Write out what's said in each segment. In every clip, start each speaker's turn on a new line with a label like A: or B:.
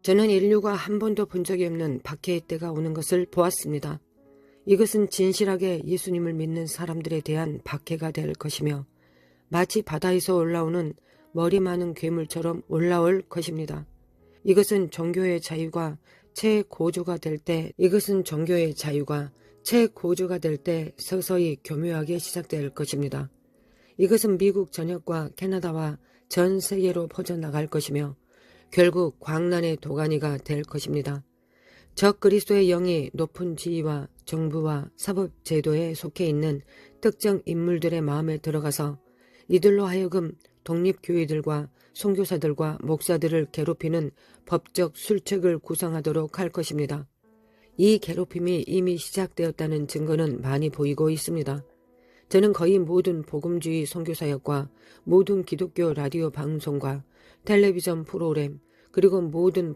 A: 저는 인류가 한 번도 본 적이 없는 박해의 때가 오는 것을 보았습니다. 이것은 진실하게 예수님을 믿는 사람들에 대한 박해가 될 것이며 마치 바다에서 올라오는 머리 많은 괴물처럼 올라올 것입니다. 이것은 종교의 자유가 최고조가 될 때 서서히 교묘하게 시작될 것입니다. 이것은 미국 전역과 캐나다와 전 세계로 퍼져나갈 것이며 결국 광란의 도가니가 될 것입니다. 적 그리스도의 영이 높은 지위와 정부와 사법제도에 속해 있는 특정 인물들의 마음에 들어가서 이들로 하여금 독립교회들과 선교사들과 목사들을 괴롭히는 법적 술책을 구성하도록 할 것입니다. 이 괴롭힘이 이미 시작되었다는 증거는 많이 보이고 있습니다. 저는 거의 모든 복음주의 선교사역과 모든 기독교 라디오 방송과 텔레비전 프로그램 그리고 모든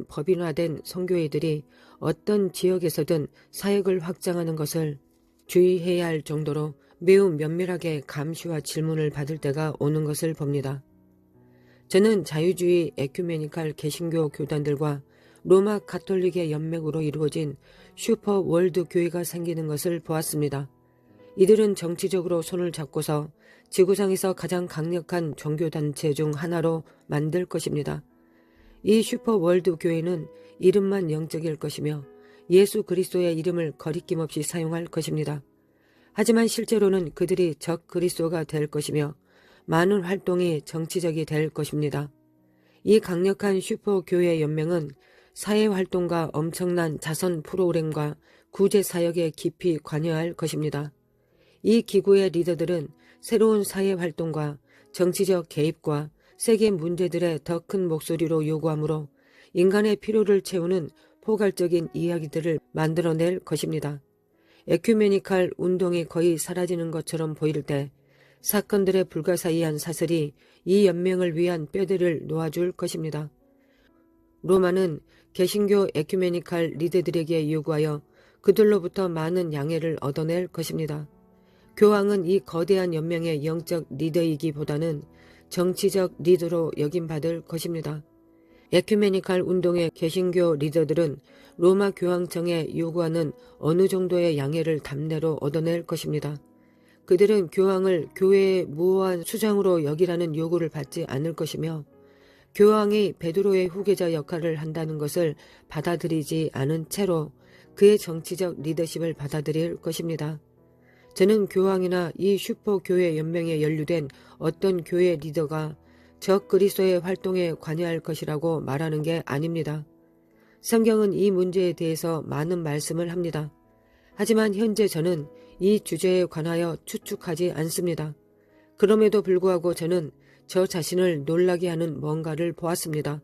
A: 법인화된 선교회들이 어떤 지역에서든 사역을 확장하는 것을 주의해야 할 정도로 매우 면밀하게 감시와 질문을 받을 때가 오는 것을 봅니다. 저는 자유주의 에큐메니칼 개신교 교단들과 로마 가톨릭의 연맹으로 이루어진 슈퍼 월드 교회가 생기는 것을 보았습니다. 이들은 정치적으로 손을 잡고서 지구상에서 가장 강력한 종교단체 중 하나로 만들 것입니다. 이 슈퍼 월드 교회는 이름만 영적일 것이며 예수 그리스도의 이름을 거리낌 없이 사용할 것입니다. 하지만 실제로는 그들이 적 그리스도가 될 것이며 많은 활동이 정치적이 될 것입니다. 이 강력한 슈퍼교회 연맹은 사회활동과 엄청난 자선 프로그램과 구제사역에 깊이 관여할 것입니다. 이 기구의 리더들은 새로운 사회활동과 정치적 개입과 세계 문제들의 더 큰 목소리로 요구하므로 인간의 필요를 채우는 포괄적인 이야기들을 만들어낼 것입니다. 에큐메니칼 운동이 거의 사라지는 것처럼 보일 때 사건들의 불가사의한 사슬이 이 연맹을 위한 뼈대를 놓아줄 것입니다. 로마는 개신교 에큐메니칼 리더들에게 요구하여 그들로부터 많은 양해를 얻어낼 것입니다. 교황은 이 거대한 연맹의 영적 리더이기보다는 정치적 리더로 여김받을 것입니다. 에큐메니칼 운동의 개신교 리더들은 로마 교황청에 요구하는 어느 정도의 양해를 답례로 얻어낼 것입니다. 그들은 교황을 교회의 무호한 수장으로 여기라는 요구를 받지 않을 것이며 교황이 베드로의 후계자 역할을 한다는 것을 받아들이지 않은 채로 그의 정치적 리더십을 받아들일 것입니다. 저는 교황이나 이 슈퍼교회 연맹에 연루된 어떤 교회 리더가 적 그리스도의 활동에 관여할 것이라고 말하는 게 아닙니다. 성경은 이 문제에 대해서 많은 말씀을 합니다. 하지만 현재 저는 이 주제에 관하여 추측하지 않습니다. 그럼에도 불구하고 저는 저 자신을 놀라게 하는 뭔가를 보았습니다.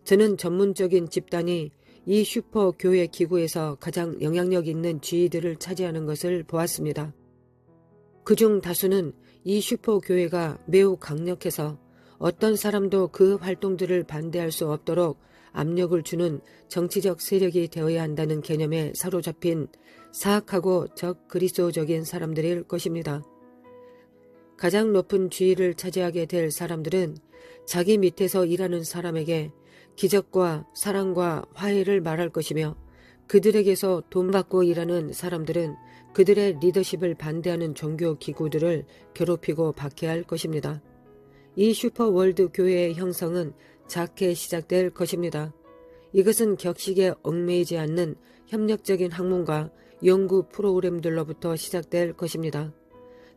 A: 저는 전문적인 집단이 이 슈퍼교회 기구에서 가장 영향력 있는 지위들을 차지하는 것을 보았습니다. 그중 다수는 이 슈퍼교회가 매우 강력해서 어떤 사람도 그 활동들을 반대할 수 없도록 압력을 주는 정치적 세력이 되어야 한다는 개념에 사로잡힌 사악하고 적 그리스도적인 사람들일 것입니다. 가장 높은 지위를 차지하게 될 사람들은 자기 밑에서 일하는 사람에게 기적과 사랑과 화해를 말할 것이며 그들에게서 돈 받고 일하는 사람들은 그들의 리더십을 반대하는 종교 기구들을 괴롭히고 박해할 것입니다. 이 슈퍼월드 교회의 형성은 작게 시작될 것입니다. 이것은 격식에 얽매이지 않는 협력적인 학문과 연구 프로그램들로부터 시작될 것입니다.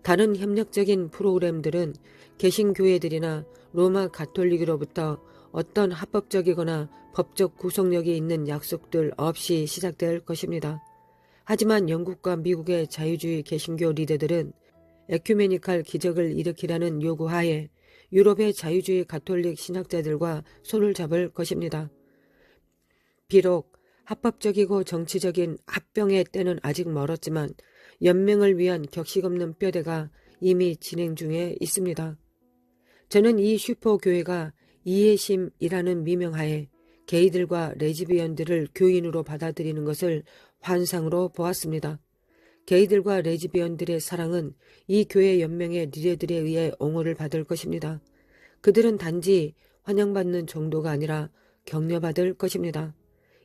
A: 다른 협력적인 프로그램들은 개신교회들이나 로마 가톨릭으로부터 어떤 합법적이거나 법적 구속력이 있는 약속들 없이 시작될 것입니다. 하지만 영국과 미국의 자유주의 개신교 리더들은 에큐메니칼 기적을 일으키라는 요구하에 유럽의 자유주의 가톨릭 신학자들과 손을 잡을 것입니다. 비록 합법적이고 정치적인 합병의 때는 아직 멀었지만 연맹을 위한 격식 없는 뼈대가 이미 진행 중에 있습니다. 저는 이 슈퍼교회가 이해심이라는 미명하에 게이들과 레즈비언들을 교인으로 받아들이는 것을 환상으로 보았습니다. 게이들과 레즈비언들의 사랑은 이 교회 연맹의 리더들에 의해 옹호를 받을 것입니다. 그들은 단지 환영받는 정도가 아니라 격려받을 것입니다.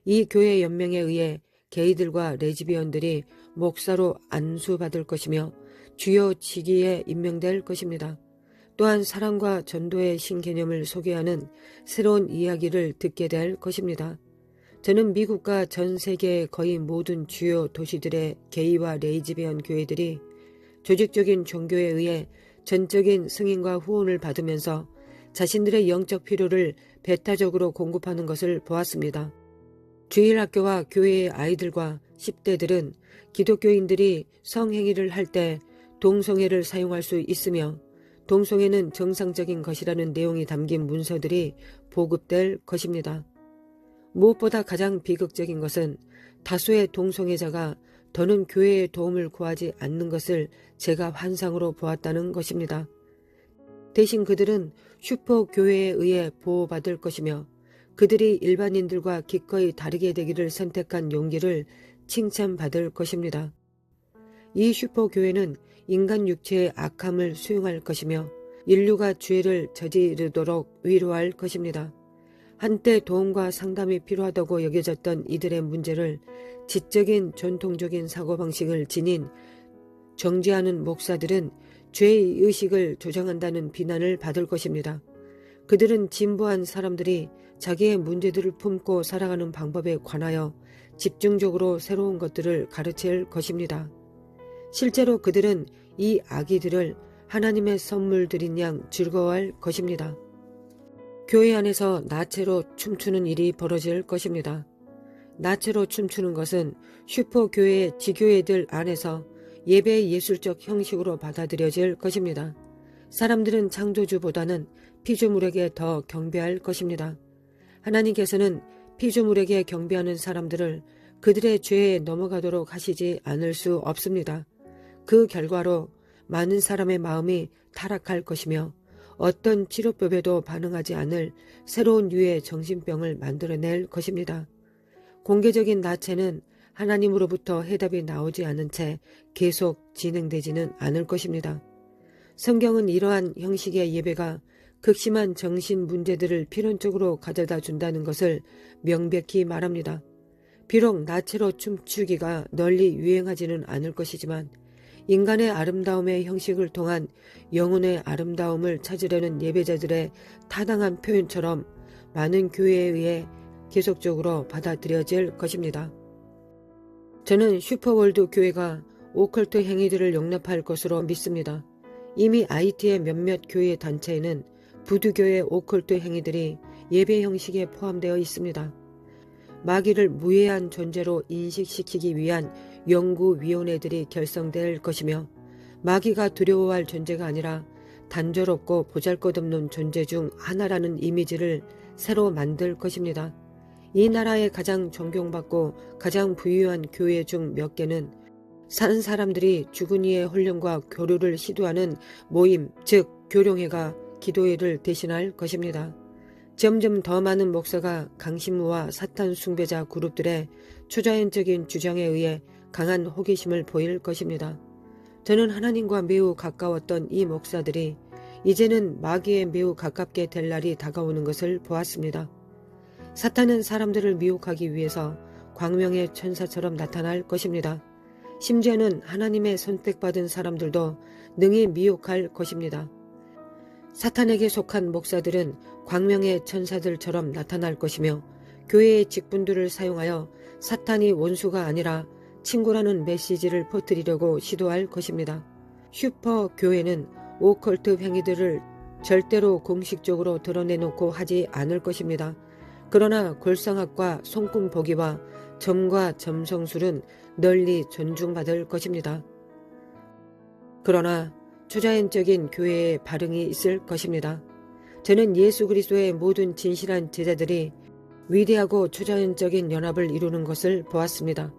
A: 이 교회 연맹에 의해 게이들과 레즈비언들이 목사로 안수받을 것이며 주요 직위에 임명될 것입니다. 또한 사랑과 전도의 신개념을 소개하는 새로운 이야기를 듣게 될 것입니다. 저는 미국과 전 세계의 거의 모든 주요 도시들의 게이와 레즈비언 교회들이 조직적인 종교에 의해 전적인 승인과 후원을 받으면서 자신들의 영적 필요를 배타적으로 공급하는 것을 보았습니다. 주일학교와 교회의 아이들과 10대들은 기독교인들이 성행위를 할 때 동성애를 사용할 수 있으며 동성애는 정상적인 것이라는 내용이 담긴 문서들이 보급될 것입니다. 무엇보다 가장 비극적인 것은 다수의 동성애자가 더는 교회의 도움을 구하지 않는 것을 제가 환상으로 보았다는 것입니다. 대신 그들은 슈퍼교회에 의해 보호받을 것이며 그들이 일반인들과 기꺼이 다르게 되기를 선택한 용기를 칭찬받을 것입니다. 이 슈퍼교회는 인간 육체의 악함을 수용할 것이며 인류가 죄를 저지르도록 위로할 것입니다. 한때 도움과 상담이 필요하다고 여겨졌던 이들의 문제를 지적인 전통적인 사고방식을 지닌 정죄하는 목사들은 죄의식을 조장한다는 비난을 받을 것입니다. 그들은 진보한 사람들이 자기의 문제들을 품고 살아가는 방법에 관하여 집중적으로 새로운 것들을 가르칠 것입니다. 실제로 그들은 이 아기들을 하나님의 선물들인 양 즐거워할 것입니다. 교회 안에서 나체로 춤추는 일이 벌어질 것입니다. 나체로 춤추는 것은 슈퍼교회의 지교회들 안에서 예배의 예술적 형식으로 받아들여질 것입니다. 사람들은 창조주보다는 피조물에게 더 경배할 것입니다. 하나님께서는 피조물에게 경배하는 사람들을 그들의 죄에 넘어가도록 하시지 않을 수 없습니다. 그 결과로 많은 사람의 마음이 타락할 것이며 어떤 치료법에도 반응하지 않을 새로운 류의 정신병을 만들어낼 것입니다. 공개적인 나체는 하나님으로부터 해답이 나오지 않은 채 계속 진행되지는 않을 것입니다. 성경은 이러한 형식의 예배가 극심한 정신 문제들을 필연적으로 가져다 준다는 것을 명백히 말합니다. 비록 나체로 춤추기가 널리 유행하지는 않을 것이지만 인간의 아름다움의 형식을 통한 영혼의 아름다움을 찾으려는 예배자들의 타당한 표현처럼 많은 교회에 의해 계속적으로 받아들여질 것입니다. 저는 슈퍼월드 교회가 오컬트 행위들을 용납할 것으로 믿습니다. 이미 IT의 몇몇 교회 단체에는 부두교의 오컬트 행위들이 예배 형식에 포함되어 있습니다. 마귀를 무해한 존재로 인식시키기 위한 연구위원회들이 결성될 것이며 마귀가 두려워할 존재가 아니라 단조롭고 보잘것없는 존재 중 하나라는 이미지를 새로 만들 것입니다. 이 나라의 가장 존경받고 가장 부유한 교회 중 몇 개는 사는 사람들이 죽은 이의 훈련과 교류를 시도하는 모임, 즉 교룡회가 기도회를 대신할 것입니다. 점점 더 많은 목사가 강신무와 사탄 숭배자 그룹들의 초자연적인 주장에 의해 강한 호기심을 보일 것입니다. 저는 하나님과 매우 가까웠던 이 목사들이 이제는 마귀에 매우 가깝게 될 날이 다가오는 것을 보았습니다. 사탄은 사람들을 미혹하기 위해서 광명의 천사처럼 나타날 것입니다. 심지어는 하나님의 선택받은 사람들도 능히 미혹할 것입니다. 사탄에게 속한 목사들은 광명의 천사들처럼 나타날 것이며 교회의 직분들을 사용하여 사탄이 원수가 아니라 친구라는 메시지를 퍼뜨리려고 시도할 것입니다. 슈퍼교회는 오컬트 행위들을 절대로 공식적으로 드러내놓고 하지 않을 것입니다. 그러나 골상학과 손금보기와 점과 점성술은 널리 존중받을 것입니다. 그러나 초자연적인 교회의 반응이 있을 것입니다. 저는 예수 그리스도의 모든 진실한 제자들이 위대하고 초자연적인 연합을 이루는 것을 보았습니다.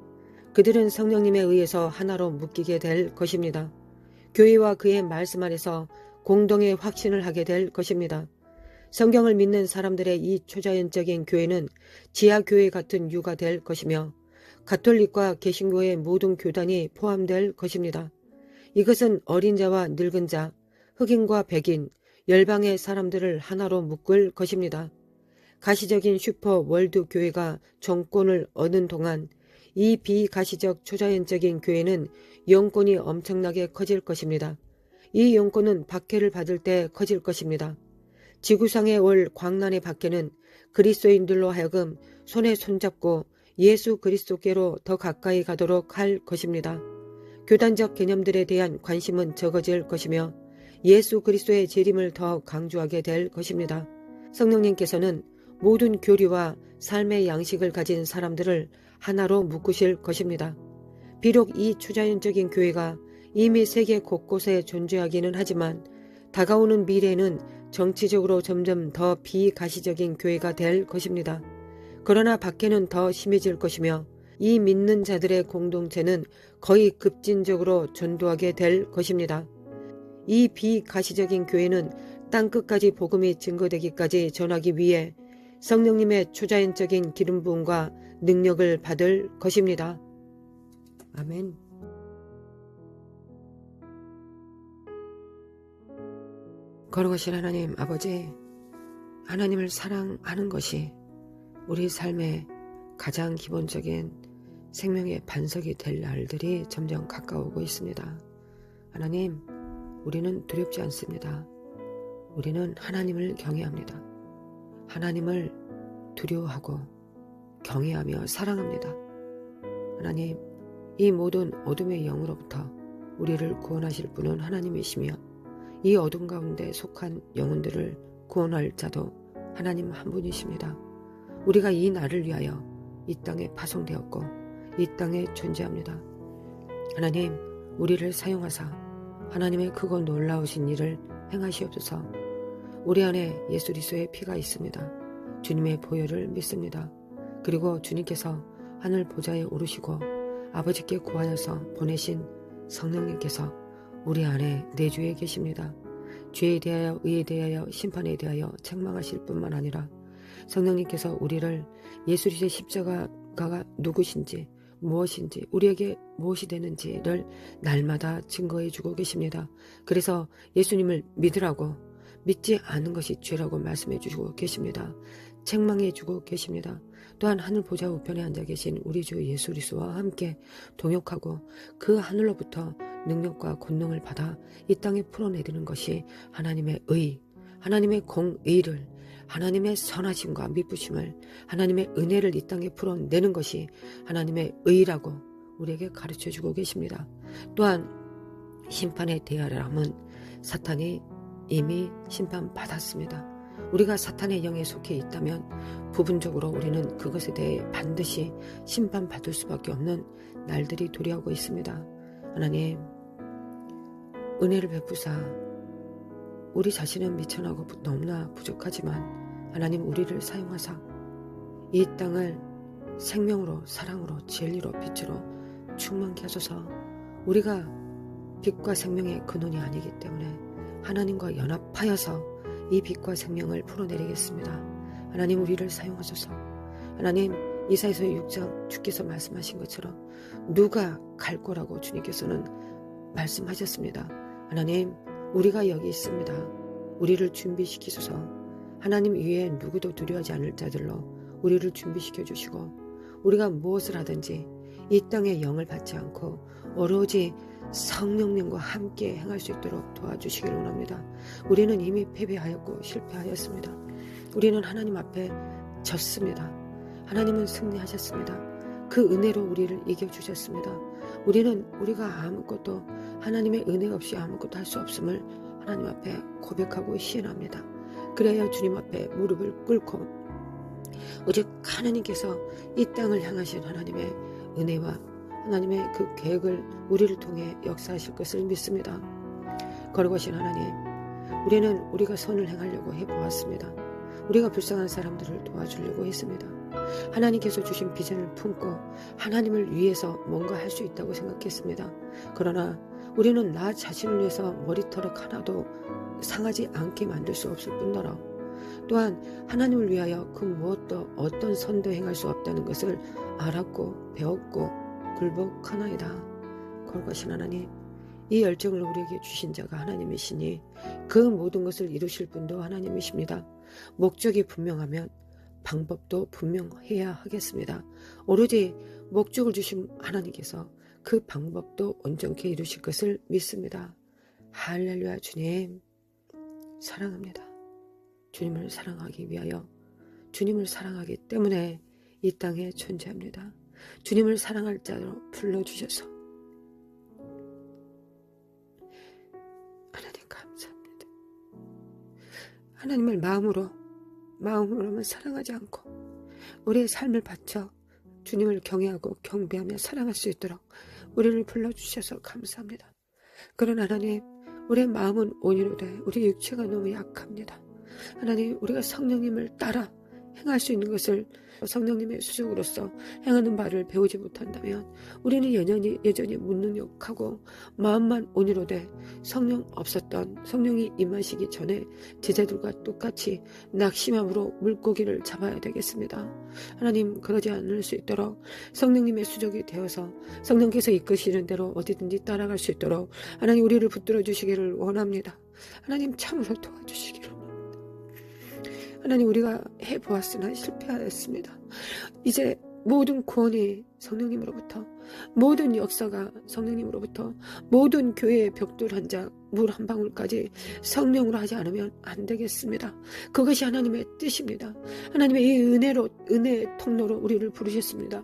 A: 그들은 성령님에 의해서 하나로 묶이게 될 것입니다. 교회와 그의 말씀 안에서 공동의 확신을 하게 될 것입니다. 성경을 믿는 사람들의 이 초자연적인 교회는 지하교회 같은 유가 될 것이며 가톨릭과 개신교의 모든 교단이 포함될 것입니다. 이것은 어린 자와 늙은 자, 흑인과 백인, 열방의 사람들을 하나로 묶을 것입니다. 가시적인 슈퍼 월드 교회가 정권을 얻은 동안 이 비가시적 초자연적인 교회는 영권이 엄청나게 커질 것입니다. 이 영권은 박해를 받을 때 커질 것입니다. 지구상에 올 광란의 박해는 그리스도인들로 하여금 손에 손잡고 예수 그리스도께로 더 가까이 가도록 할 것입니다. 교단적 개념들에 대한 관심은 적어질 것이며 예수 그리스도의 재림을 더 강조하게 될 것입니다. 성령님께서는 모든 교리와 삶의 양식을 가진 사람들을 하나로 묶으실 것입니다. 비록 이 초자연적인 교회가 이미 세계 곳곳에 존재하기는 하지만 다가오는 미래에는 정치적으로 점점 더 비가시적인 교회가 될 것입니다. 그러나 박해는 더 심해질 것이며 이 믿는 자들의 공동체는 거의 급진적으로 전도하게 될 것입니다. 이 비가시적인 교회는 땅끝까지 복음이 증거되기까지 전하기 위해 성령님의 초자연적인 기름 부음과 능력을 받을 것입니다. 아멘. 거룩하신 하나님 아버지, 하나님을 사랑하는 것이 우리 삶의 가장 기본적인 생명의 반석이 될 날들이 점점 가까우고 있습니다. 하나님, 우리는 두렵지 않습니다. 우리는 하나님을 경외합니다. 하나님을 두려워하고 경외하며 사랑합니다. 하나님, 이 모든 어둠의 영으로부터 우리를 구원하실 분은 하나님이시며 이 어둠 가운데 속한 영혼들을 구원할 자도 하나님 한 분이십니다. 우리가 이 날을 위하여 이 땅에 파송되었고 이 땅에 존재합니다. 하나님, 우리를 사용하사 하나님의 크고 놀라우신 일을 행하시옵소서. 우리 안에 예수 그리스도의 피가 있습니다. 주님의 보혈을 믿습니다. 그리고 주님께서 하늘 보좌에 오르시고 아버지께 구하여서 보내신 성령님께서 우리 안에 내주에 계십니다. 죄에 대하여 의에 대하여 심판에 대하여 책망하실 뿐만 아니라 성령님께서 우리를 예수 그리스도의 십자가가 누구신지 무엇인지 우리에게 무엇이 되는지를 날마다 증거해 주고 계십니다. 그래서 예수님을 믿으라고, 믿지 않은 것이 죄라고 말씀해 주시고 계십니다. 책망해 주고 계십니다. 또한 하늘 보좌 우편에 앉아 계신 우리 주 예수 그리스도와 함께 동역하고 그 하늘로부터 능력과 권능을 받아 이 땅에 풀어내리는 것이 하나님의 의, 하나님의 공의를, 하나님의 선하심과 미쁘심을, 하나님의 은혜를 이 땅에 풀어내는 것이 하나님의 의라고 우리에게 가르쳐주고 계십니다. 또한 심판에 대하라 함은 사탄이 이미 심판받았습니다. 우리가 사탄의 영에 속해 있다면 부분적으로 우리는 그것에 대해 반드시 심판받을 수밖에 없는 날들이 도래하고 있습니다. 하나님, 은혜를 베푸사 우리 자신은 미천하고 너무나 부족하지만 하나님 우리를 사용하사 이 땅을 생명으로 사랑으로 진리로 빛으로 충만케 하소서. 우리가 빛과 생명의 근원이 아니기 때문에 하나님과 연합하여서 이 빛과 생명을 풀어내리겠습니다. 하나님 우리를 사용하소서. 하나님 이사야서 6장 주께서 말씀하신 것처럼 누가 갈 거라고 주님께서는 말씀하셨습니다. 하나님 우리가 여기 있습니다. 우리를 준비시키소서. 하나님 위에 누구도 두려워하지 않을 자들로 우리를 준비시켜 주시고 우리가 무엇을 하든지 이 땅의 영을 받지 않고 오로지 성령님과 함께 행할 수 있도록 도와주시기를 원합니다. 우리는 이미 패배하였고 실패하였습니다. 우리는 하나님 앞에 졌습니다. 하나님은 승리하셨습니다. 그 은혜로 우리를 이겨주셨습니다. 우리는 우리가 아무것도 하나님의 은혜 없이 아무것도 할 수 없음을 하나님 앞에 고백하고 시인합니다. 그래야 주님 앞에 무릎을 꿇고 오직 하나님께서 이 땅을 향하신 하나님의 은혜와 하나님의 그 계획을 우리를 통해 역사하실 것을 믿습니다. 거룩하신 하나님, 우리는 우리가 선을 행하려고 해보았습니다. 우리가 불쌍한 사람들을 도와주려고 했습니다. 하나님께서 주신 비전을 품고 하나님을 위해서 뭔가 할 수 있다고 생각했습니다. 그러나 우리는 나 자신을 위해서 머리털을 하나도 상하지 않게 만들 수 없을 뿐더러 또한 하나님을 위하여 그 무엇도 어떤 선도 행할 수 없다는 것을 알았고 배웠고 굴복하나이다. 거룩하신 하나님, 이 열정을 우리에게 주신 자가 하나님이시니 그 모든 것을 이루실 분도 하나님이십니다. 목적이 분명하면 방법도 분명해야 하겠습니다. 오로지 목적을 주신 하나님께서 그 방법도 온전케 이루실 것을 믿습니다. 할렐루야. 주님 사랑합니다. 주님을 사랑하기 위하여, 주님을 사랑하기 때문에 이 땅에 존재합니다. 주님을 사랑할 자로 불러주셔서 하나님 감사합니다. 하나님을 마음으로만 사랑하지 않고 우리의 삶을 바쳐 주님을 경외하고 경배하며 사랑할 수 있도록 우리를 불러주셔서 감사합니다. 그러나 하나님, 우리의 마음은 온유로되 우리 육체가 너무 약합니다. 하나님, 우리가 성령님을 따라 행할 수 있는 것을 성령님의 수족으로서 행하는 바를 배우지 못한다면 우리는 여전히 무능력하고 마음만 온유로되 성령이 임하시기 전에 제자들과 똑같이 낙심함으로 물고기를 잡아야 되겠습니다. 하나님, 그러지 않을 수 있도록 성령님의 수족이 되어서 성령께서 이끄시는 대로 어디든지 따라갈 수 있도록 하나님, 우리를 붙들어 주시기를 원합니다. 하나님, 참으로 도와주시기를 원합니다. 하나님, 우리가 해보았으나 실패하였습니다. 이제 모든 구원이 성령님으로부터, 모든 역사가 성령님으로부터, 모든 교회의 벽돌 한 장, 물 한 방울까지 성령으로 하지 않으면 안 되겠습니다. 그것이 하나님의 뜻입니다. 하나님의 이 은혜의 통로로 우리를 부르셨습니다.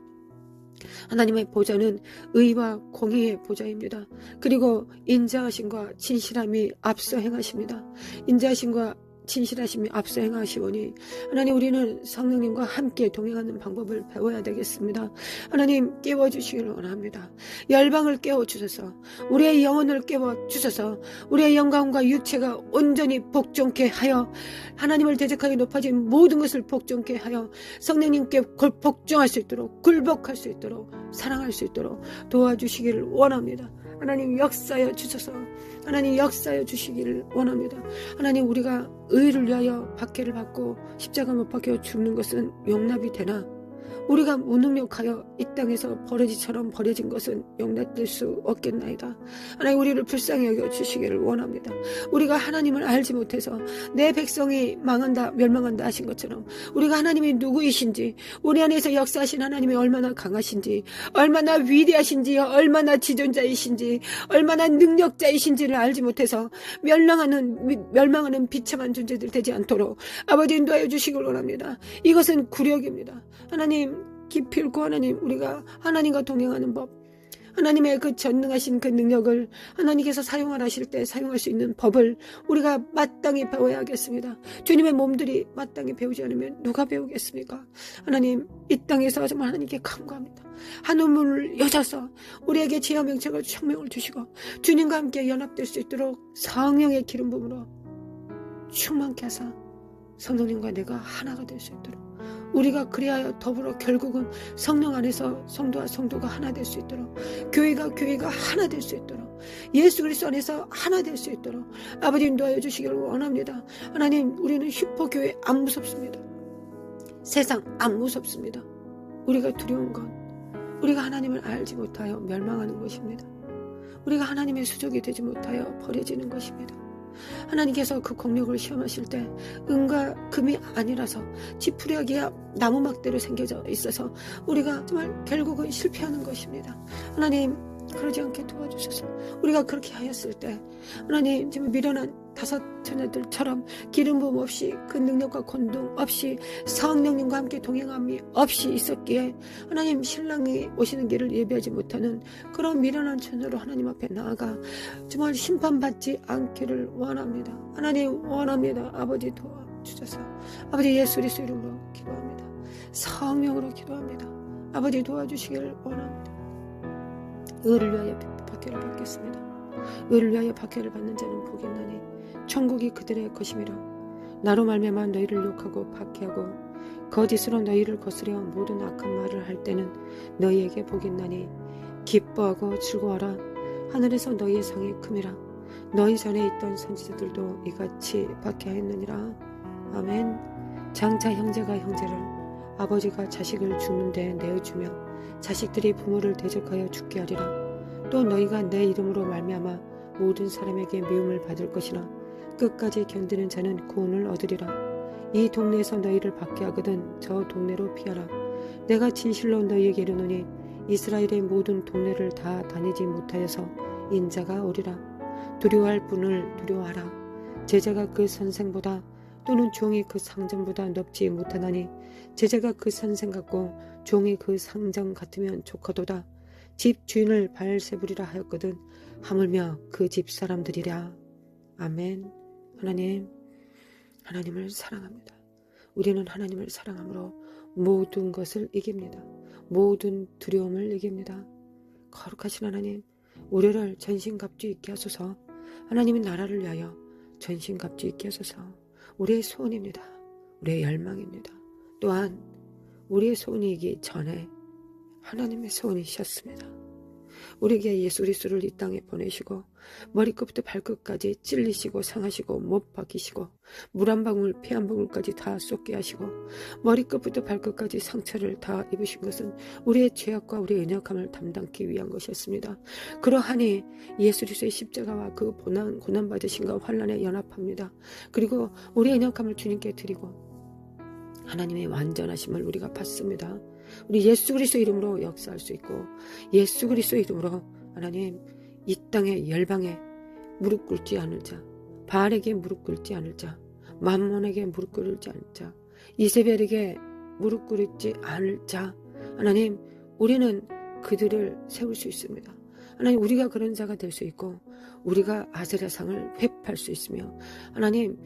A: 하나님의 보좌는 의와 공의의 보좌입니다. 그리고 인자하심과 진실함이 앞서 행하십니다. 인자하심과 진실하심이 앞서 행하시오니 하나님, 우리는 성령님과 함께 동행하는 방법을 배워야 되겠습니다. 하나님, 깨워주시기를 원합니다. 열방을 깨워주셔서 우리의 영혼을 깨워주셔서 우리의 영광과 육체가 온전히 복종케 하여 하나님을 대적하게 높아진 모든 것을 복종케 하여 성령님께 복종할 수 있도록, 굴복할 수 있도록, 사랑할 수 있도록 도와주시기를 원합니다. 하나님, 역사여 주셔서 하나님, 역사여 주시기를 원합니다. 하나님, 우리가 의를 위하여 박해를 받고 십자가 못 박혀 죽는 것은 용납이 되나 우리가 무능력하여 이 땅에서 버러지처럼 버려진 것은 용납될 수 없겠나이다. 하나님, 우리를 불쌍히 여겨주시기를 원합니다. 우리가 하나님을 알지 못해서 내 백성이 망한다 멸망한다 하신 것처럼 우리가 하나님이 누구이신지, 우리 안에서 역사하신 하나님이 얼마나 강하신지, 얼마나 위대하신지, 얼마나 지존자이신지, 얼마나 능력자이신지를 알지 못해서 멸망하는 비참한 존재들 되지 않도록 아버지 인도하여 주시길 원합니다. 이것은 굴욕입니다. 하나님, 기필코 하나님, 우리가 하나님과 동행하는 법, 하나님의 그 전능하신 그 능력을 하나님께서 사용하실 때 사용할 수 있는 법을 우리가 마땅히 배워야 하겠습니다. 주님의 몸들이 마땅히 배우지 않으면 누가 배우겠습니까? 하나님, 이 땅에서 정말 하나님께 간구합니다. 한 우물을 여셔서 우리에게 지혜와 명철과 총명을 주시고 주님과 함께 연합될 수 있도록 성령의 기름 부음으로 충만케 하사 성령님과 내가 하나가 될 수 있도록, 우리가 그리하여 더불어 결국은 성령 안에서 성도와 성도가 하나 될 수 있도록, 교회가 하나 될 수 있도록, 예수 그리스도 안에서 하나 될 수 있도록 아버지 인도하여 주시기를 원합니다. 하나님, 우리는 슈퍼교회 안 무섭습니다. 세상 안 무섭습니다. 우리가 두려운 건 우리가 하나님을 알지 못하여 멸망하는 것입니다. 우리가 하나님의 수족이 되지 못하여 버려지는 것입니다. 하나님께서 그 공력을 시험하실 때 은과 금이 아니라서 지푸라기야 나무막대로 생겨져 있어서 우리가 정말 결국은 실패하는 것입니다. 하나님, 그러지 않게 도와주셔서 우리가 그렇게 하였을 때 하나님, 지금 미련한 5 처녀들처럼 기름 부음 없이 그 능력과 권능 없이 성령님과 함께 동행함이 없이 있었기에 하나님, 신랑이 오시는 길을 예비하지 못하는 그런 미련한 처녀로 하나님 앞에 나아가 정말 심판받지 않기를 원합니다. 하나님, 원합니다. 아버지 도와주셔서 아버지 예수 그리스도 이름으로 기도합니다. 성령으로 기도합니다. 아버지 도와주시기를 원합니다. 의를 위하여 박해를 받겠습니다. 의를 위하여 박해를 받는 자는 복이 있나니 천국이 그들의 것임이라. 나로 말미암아 너희를 욕하고 박해하고 거짓으로 너희를 거스려 모든 악한 말을 할 때는 너희에게 복이 있나니 기뻐하고 즐거워하라. 하늘에서 너희의 상이 큼이라. 너희 전에 있던 선지자들도 이같이 박해하였느니라. 아멘. 장차 형제가 형제를, 아버지가 자식을 죽는 데 내어주며 자식들이 부모를 대적하여 죽게 하리라. 또 너희가 내 이름으로 말미암아 모든 사람에게 미움을 받을 것이나 끝까지 견디는 자는 구원을 얻으리라. 이 동네에서 너희를 받게 하거든 저 동네로 피하라. 내가 진실로 너희에게 이르노니 이스라엘의 모든 동네를 다 다니지 못하여서 인자가 오리라. 두려워할 분을 두려워하라. 제자가 그 선생보다 또는 종이 그 상전보다 높지 못하나니 제자가 그 선생 같고 종이 그 상전 같으면 좋거도다. 집 주인을 발세부리라 하였거든 하물며 그 집 사람들이랴. 아멘. 하나님을 사랑합니다. 우리는 하나님을 사랑함으로 모든 것을 이깁니다. 모든 두려움을 이깁니다. 거룩하신 하나님, 우리를 전신갑주 있게 하소서. 하나님의 나라를 위하여 전신갑주 있게 하소서. 우리의 소원입니다. 우리의 열망입니다. 또한 우리의 소원이기 전에 하나님의 소원이셨습니다. 우리에게 예수 그리스도를 이 땅에 보내시고 머리끝부터 발끝까지 찔리시고 상하시고 못 박히시고 물 한 방울 피 한 방울까지 다 쏟게 하시고 머리끝부터 발끝까지 상처를 다 입으신 것은 우리의 죄악과 우리의 연약함을 담당하기 위한 것이었습니다. 그러하니 예수 그리스도의 십자가와 그 고난 받으신과 환난에 연합합니다. 그리고 우리의 연약함을 주님께 드리고 하나님의 완전하심을 우리가 받습니다. 우리 예수 그리스도 이름으로 역사할 수 있고 예수 그리스도 이름으로 하나님 이 땅의 열방에 무릎 꿇지 않을 자, 바알에게 무릎 꿇지 않을 자, 만몬에게 무릎 꿇지 않을 자, 이세벨에게 무릎 꿇지 않을 자, 하나님 우리는 그들을 세울 수 있습니다. 하나님 우리가 그런 자가 될 수 있고 우리가 아세라상을 회파할 수 있으며 하나님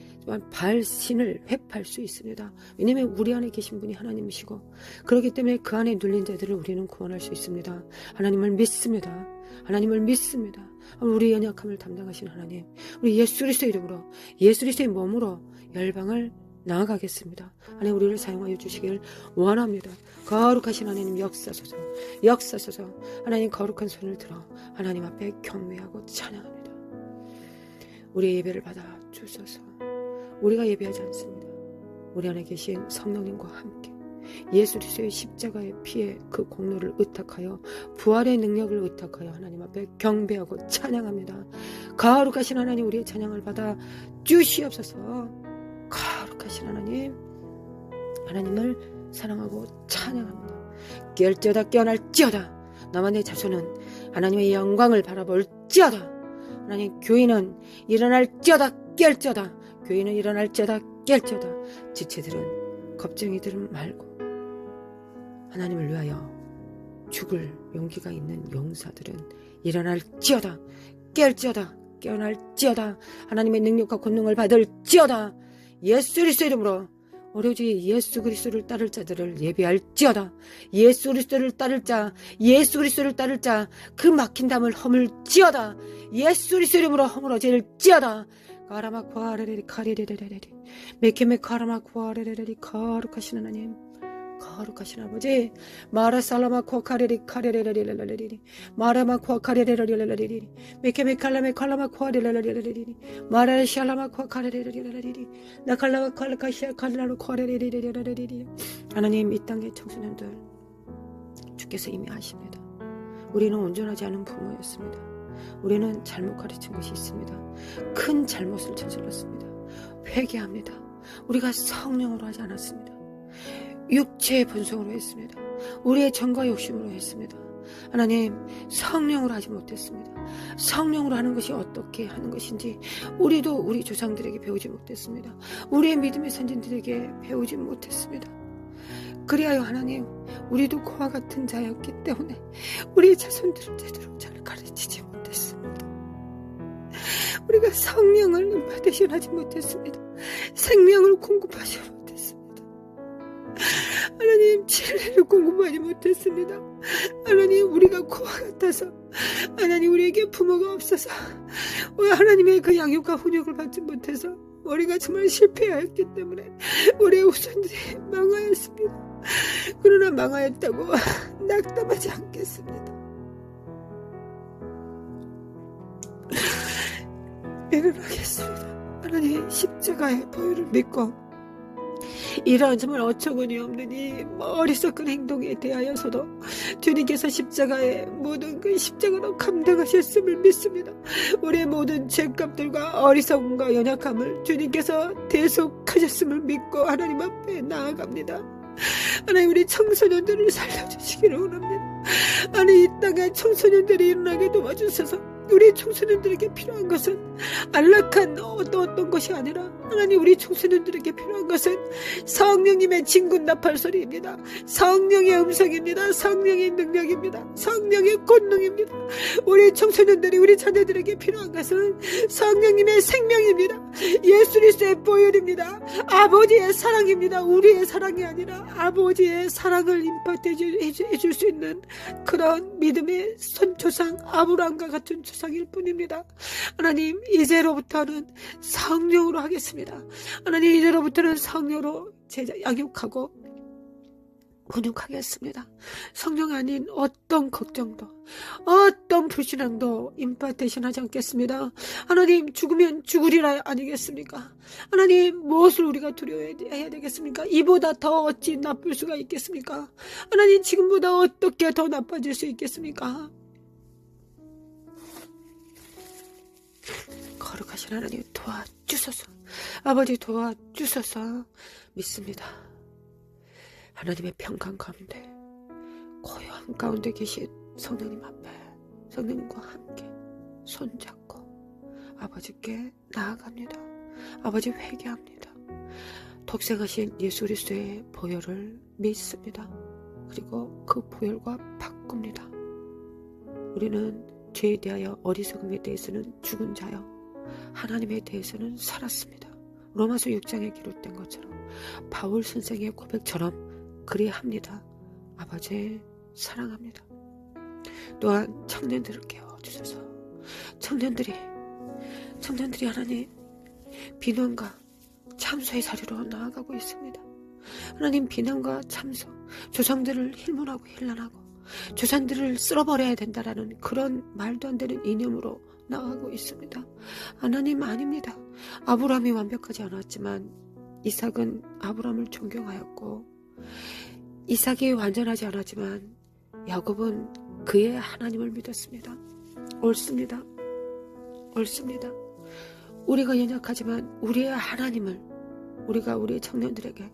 A: 바알신을 회파할 수 있습니다. 왜냐하면 우리 안에 계신 분이 하나님이시고 그렇기 때문에 그 안에 눌린 자들을 우리는 구원할 수 있습니다. 하나님을 믿습니다. 하나님을 믿습니다. 우리 연약함을 담당하신 하나님, 우리 예수 그리스도 이름으로 예수 그리스도의 몸으로 열방을 나아가겠습니다. 하나님 우리를 사용하여 주시길 원합니다. 거룩하신 하나님 역사소서 하나님 거룩한 손을 들어 하나님 앞에 경배하고 찬양합니다. 우리의 예배를 받아 주소서. 우리가 예배하지 않습니다. 우리 안에 계신 성령님과 함께 예수 그리스도의 십자가의 피에 그 공로를 의탁하여 부활의 능력을 의탁하여 하나님 앞에 경배하고 찬양합니다. 거룩하신 하나님 우리의 찬양을 받아 주시옵소서. 거룩하신 하나님을 사랑하고 찬양합니다. 깰지어다 깨어날지어다. 나와 내 자손은 하나님의 영광을 바라볼지어다. 하나님 교인은 일어날지어다 깰지어다. 교인은 일어날지어다 깰지어다. 지체들은 겁쟁이들은 말고 하나님을 위하여 죽을 용기가 있는 용사들은 일어날지어다 깰지어다 깨어날지어다. 하나님의 능력과 권능을 받을지어다. 예수 그리스도 이름으로 오로지 예수 그리스도를 따를 자들을 예비할지어다. 예수 그리스도를 따를 자, 예수 그리스도를 따를 자, 그 막힌 담을 허물지어다. 예수 그리스도 이름으로 허물어질지어다. 가라마쿠아레레리 카리레레레리 메케메 카라마쿠아레레리 거룩하신 하나님, 거룩하신 아버지, 마라살라마쿠아카레리 카레레레레레레리 마라마쿠아카레레레레레리 메케메칼라메 칼라마쿠아레레레레레리 마라샬라마쿠아카레레레레레리 나칼라마칼라카시아 칼라마쿠아레레레레레리. 하나님 이 땅의 청소년들 주께서 이미 아십니다. 우리는 온전하지 않은 부모였습니다. 우리는 잘못 가르친 것이 있습니다. 큰 잘못을 저질렀습니다. 회개합니다. 우리가 성령으로 하지 않았습니다. 육체의 본성으로 했습니다. 우리의 정과 욕심으로 했습니다. 하나님 성령으로 하지 못했습니다. 성령으로 하는 것이 어떻게 하는 것인지 우리도 우리 조상들에게 배우지 못했습니다. 우리의 믿음의 선진들에게 배우지 못했습니다. 그리하여 하나님 우리도 그와 같은 자였기 때문에 우리의 자손들을 제대로 잘 가르치지 못했습니다. 우리가 성령을 임파대션하지 못했습니다. 생명을 공급하지 못했습니다. 하나님 진리를 공급하지 못했습니다. 하나님 우리가 그와 같아서 하나님 우리에게 부모가 없어서 하나님의 그 양육과 훈육을 받지 못해서 우리가 정말 실패하였기 때문에 우리의 후손들이 망하였습니다. 그러나 망하였다고 낙담하지 않겠습니다. 일어나겠습니다. 하나님 십자가의 보혈을 믿고 이러한 정말 어처구니 없는 이 어리석은 행동에 대하여서도 주님께서 십자가의 모든 그 십자가로 감당하셨음을 믿습니다. 우리의 모든 죄값들과 어리석음과 연약함을 주님께서 대속하셨음을 믿고 하나님 앞에 나아갑니다. 하나님, 우리 청소년들을 살려주시기를 원합니다. 아니, 이 땅에 청소년들이 일어나게 도와주셔서 우리 청소년들에게 필요한 것은 안락한 어떤 것이 아니라 하나님, 우리 청소년들에게 필요한 것은 성령님의 진군 나팔 소리입니다. 성령의 음성입니다. 성령의 능력입니다. 성령의 권능입니다. 우리 청소년들이 우리 자녀들에게 필요한 것은 성령님의 생명입니다. 예수 그리스도의 보혈입니다. 아버지의 사랑입니다. 우리의 사랑이 아니라 아버지의 사랑을 임파트 해줄 수 있는 그런 믿음의 선조상 아브라함과 같은 조상일 뿐입니다. 하나님, 이제로부터는 성령으로 하겠습니다. 하나님, 이제로부터는 성령으로 양육하고 훈육하겠습니다. 성령 아닌 어떤 걱정도 어떤 불신앙도 임파테이션 하지 않겠습니다. 하나님, 죽으면 죽으리라 아니겠습니까? 하나님, 무엇을 우리가 두려워해야 되겠습니까? 이보다 더 어찌 나쁠 수가 있겠습니까? 하나님, 지금보다 어떻게 더 나빠질 수 있겠습니까? 거룩하신 하나님 도와주소서. 아버지 도와주소서. 믿습니다. 하나님의 평강 가운데, 고요함 가운데 계신 성령님 앞에 성령님과 함께 손잡고 아버지께 나아갑니다. 아버지 회개합니다. 독생하신 예수 그리스도의 보혈을 믿습니다. 그리고 그 보혈과 바꿉니다. 우리는 죄에 대하여 어리석음에 대해서는 죽은 자요, 하나님에 대해서는 살았습니다. 로마서 6장에 기록된 것처럼 바울 선생의 고백처럼 그래야 합니다. 아버지 사랑합니다. 또한 청년들을 깨워주셔서 청년들이 하나님 비난과 참소의 자리로 나아가고 있습니다. 하나님, 비난과 참소, 조상들을 힐문하고 힐난하고 조상들을 쓸어버려야 된다라는 그런 말도 안 되는 이념으로 나아가고 있습니다. 하나님, 아닙니다. 아브라함이 완벽하지 않았지만 이삭은 아브라함을 존경하였고, 이삭이 완전하지 않았지만 야곱은 그의 하나님을 믿었습니다. 옳습니다. 우리가 연약하지만 우리의 하나님을 우리가 우리 청년들에게,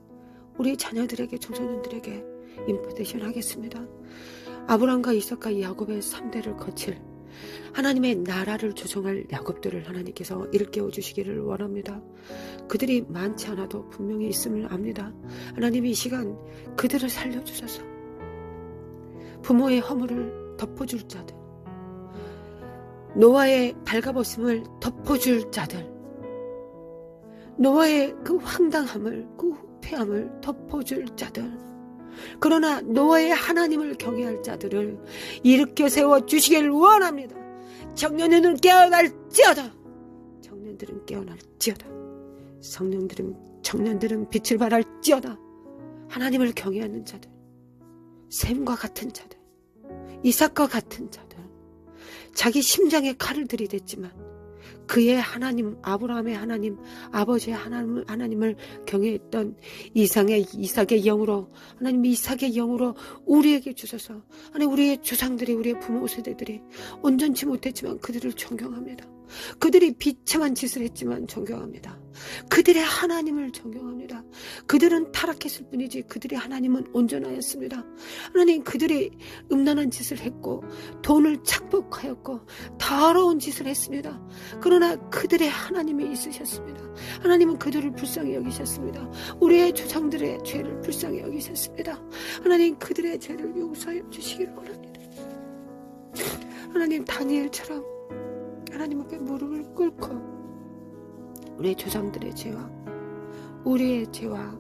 A: 우리 자녀들에게, 청소년들에게 임포테이션 하겠습니다. 아브라함과 이삭과 야곱의 3대를 거칠 하나님의 나라를 조성할 야곱들을 하나님께서 일깨워 주시기를 원합니다. 그들이 많지 않아도 분명히 있음을 압니다. 하나님이 이 시간 그들을 살려주셔서 부모의 허물을 덮어줄 자들, 노아의 발가벗음을 덮어줄 자들, 노아의 그 황당함을, 그 후패함을 덮어줄 자들, 그러나 노아의 하나님을 경외할 자들을 일으켜 세워 주시기를 원합니다. 청년들은 깨어날지어다. 청년들은 깨어날지어다. 청년들은 빛을 발할지어다. 하나님을 경외하는 자들, 셈과 같은 자들, 이삭과 같은 자들, 자기 심장에 칼을 들이댔지만 그의 하나님, 아브라함의 하나님, 아버지의 하나님을 경외했던 이삭의 영으로, 하나님 이삭의 영으로 우리에게 주셔서, 하나님 우리의 조상들이, 우리의 부모 세대들이 온전치 못했지만 그들을 존경합니다. 그들이 비참한 짓을 했지만 존경합니다. 그들의 하나님을 존경합니다. 그들은 타락했을 뿐이지 그들의 하나님은 온전하였습니다. 하나님, 그들이 음란한 짓을 했고 돈을 착복하였고 더러운 짓을 했습니다. 그러나 그들의 하나님이 있으셨습니다. 하나님은 그들을 불쌍히 여기셨습니다. 우리의 조상들의 죄를 불쌍히 여기셨습니다. 하나님, 그들의 죄를 용서해 주시기를 원합니다. 하나님, 다니엘처럼 하나님 앞에 무릎을 꿇고 우리의 조상들의 죄와 우리의 죄와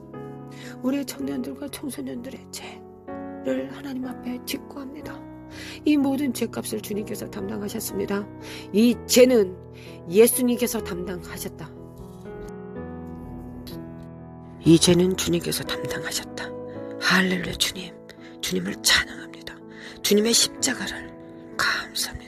A: 우리의 청년들과 청소년들의 죄를 하나님 앞에 직구합니다. 이 모든 죄값을 주님께서 담당하셨습니다. 이 죄는 예수님께서 담당하셨다. 이 죄는 주님께서 담당하셨다. 할렐루야. 주님을 찬양합니다. 주님의 십자가를 감사합니다.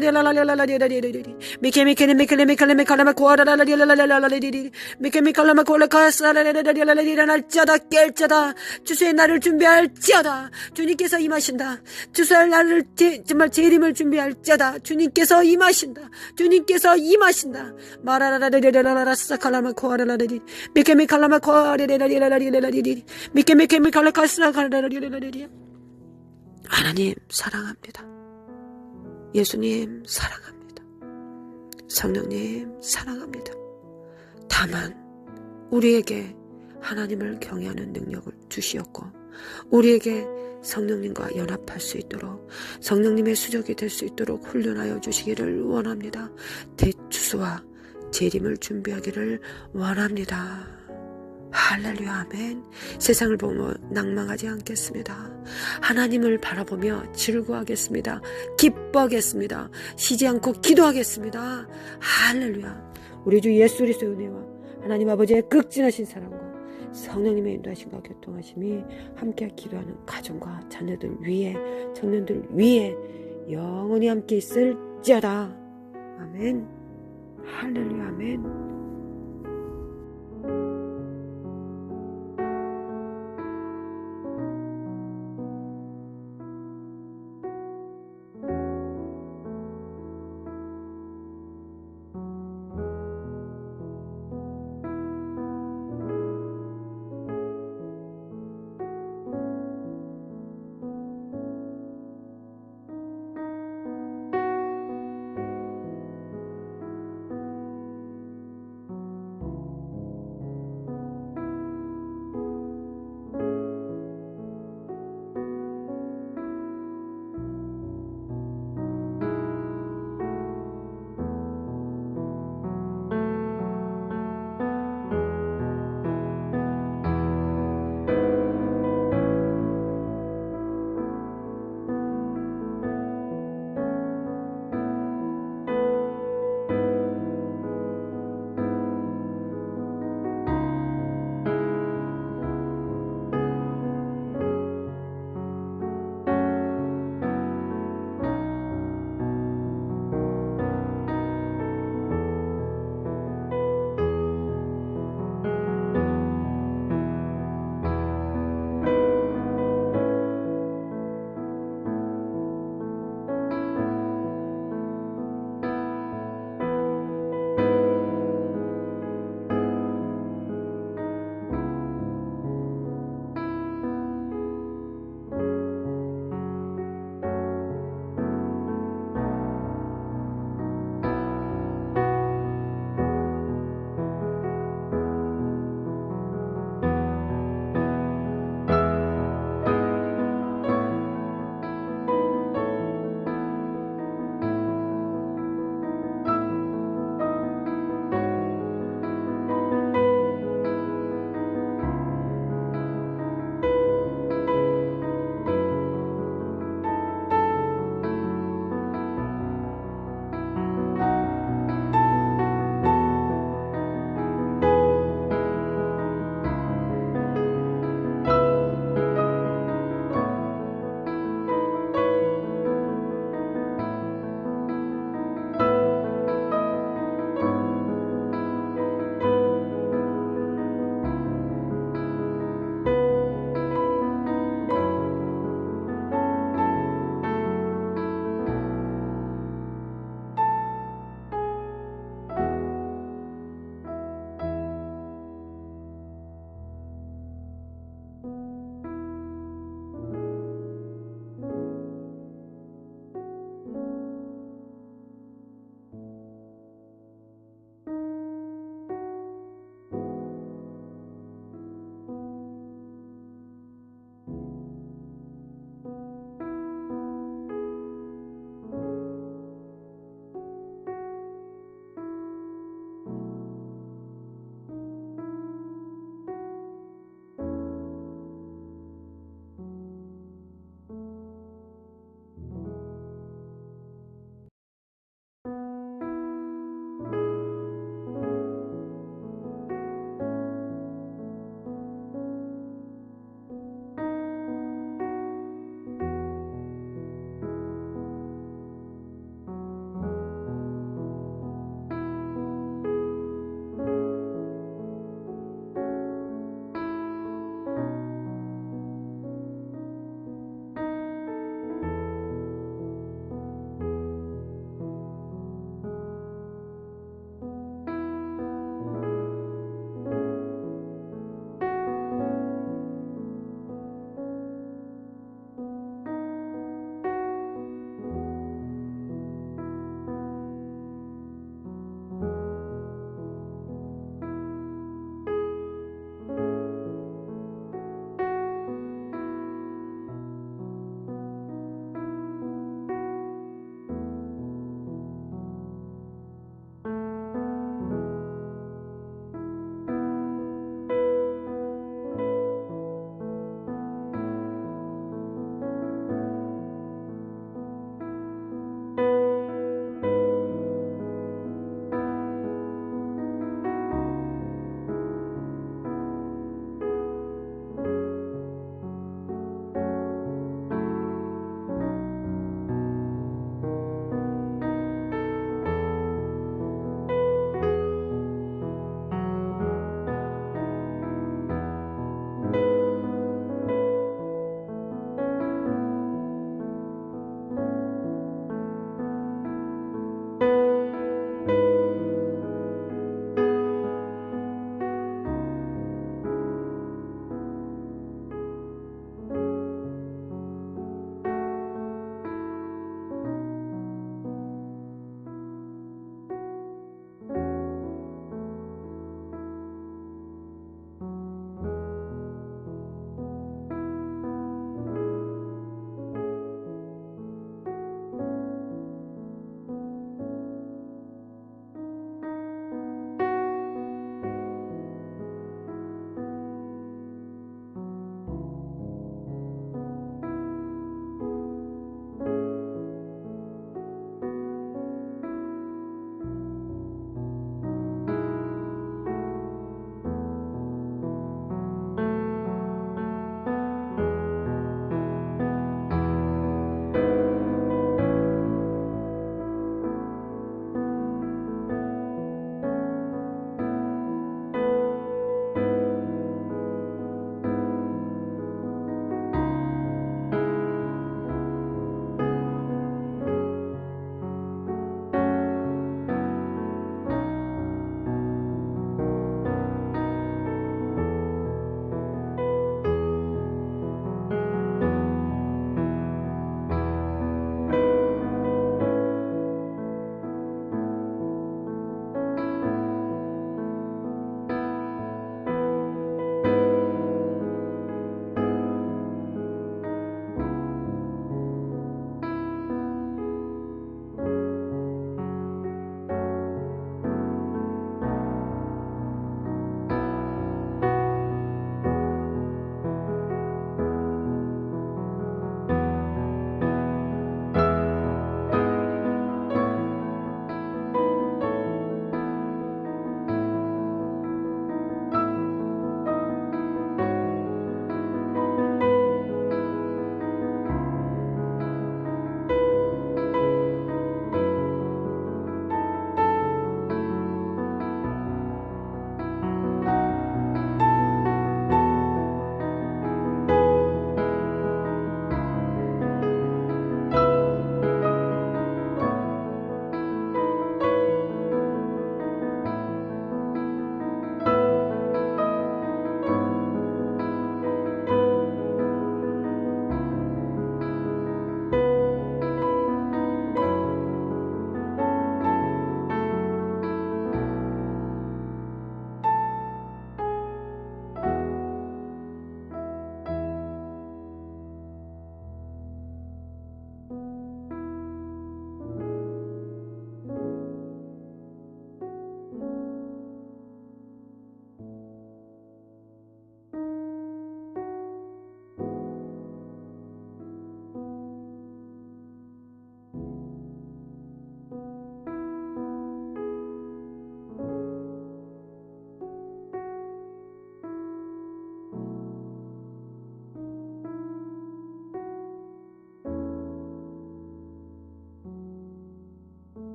B: 날짜다 깰자다. 주수의 날을 준비할지어다. 주님께서 임하신다. 주수의 날을 정말 재림을 준비할지어다. 주님께서 임하신다. 주님께서 임하신다. 마라라라라라라라 사칼라마 코아라라리 미케미칼라마 코아라라리라리라리라리 미케미칼라카스라카라라리라리. 하나님 사랑합니다. 예수님 사랑합니다. 성령님 사랑합니다. 다만 우리에게 하나님을 경외하는 능력을 주시었고 우리에게 성령님과 연합할 수 있도록 성령님의 수적이 될 수 있도록 훈련하여 주시기를 원합니다. 대추수와 재림을 준비하기를 원합니다. 할렐루야 아멘. 세상을 보며 낭망하지 않겠습니다. 하나님을 바라보며 즐거워하겠습니다. 기뻐하겠습니다. 쉬지 않고 기도하겠습니다. 할렐루야. 우리 주 예수 그리스도의 은혜와 하나님 아버지의 극진하신 사랑과 성령님의 인도하심과 교통하심이 함께 기도하는 가정과 자녀들 위에 청년들 위에 영원히 함께 있을지어다. 아멘. 할렐루야 아멘.